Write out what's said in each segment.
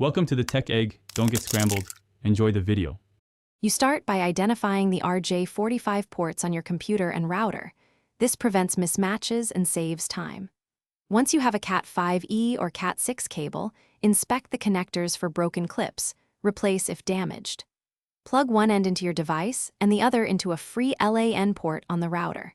Welcome to the Tech Egg. Don't get scrambled. Enjoy the video. You start by identifying the RJ45 ports on your computer and router. This prevents mismatches and saves time. Once you have a Cat5e or Cat6 cable, inspect the connectors for broken clips, replace if damaged. Plug one end into your device and the other into a free LAN port on the router.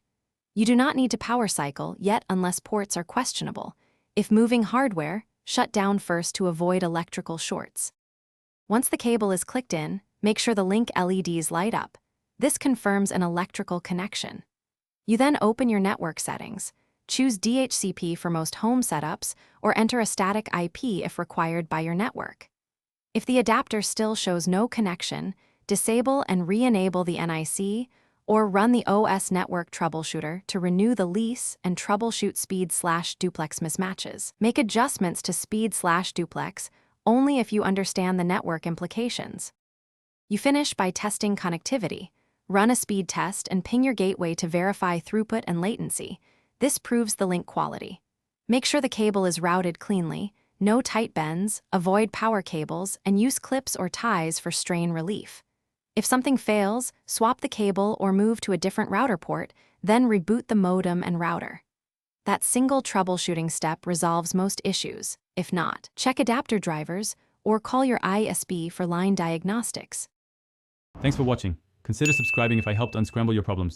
You do not need to power cycle yet unless ports are questionable. If moving hardware, shut down first to avoid electrical shorts. Once the cable is clicked in, make sure the link LEDs light up. This confirms an electrical connection. You then open your network settings. Choose DHCP for most home setups or enter a static IP if required by your network. If the adapter still shows no connection, disable and re-enable the NIC or run the OS Network Troubleshooter to renew the lease and troubleshoot speed/duplex mismatches. Make adjustments to speed/duplex only if you understand the network implications. You finish by testing connectivity. Run a speed test and ping your gateway to verify throughput and latency. This proves the link quality. Make sure the cable is routed cleanly, no tight bends, avoid power cables, and use clips or ties for strain relief. If something fails, swap the cable or move to a different router port, then reboot the modem and router. That single troubleshooting step resolves most issues. If not, check adapter drivers or call your ISP for line diagnostics. Thanks for watching. Consider subscribing if I helped unscramble your problems.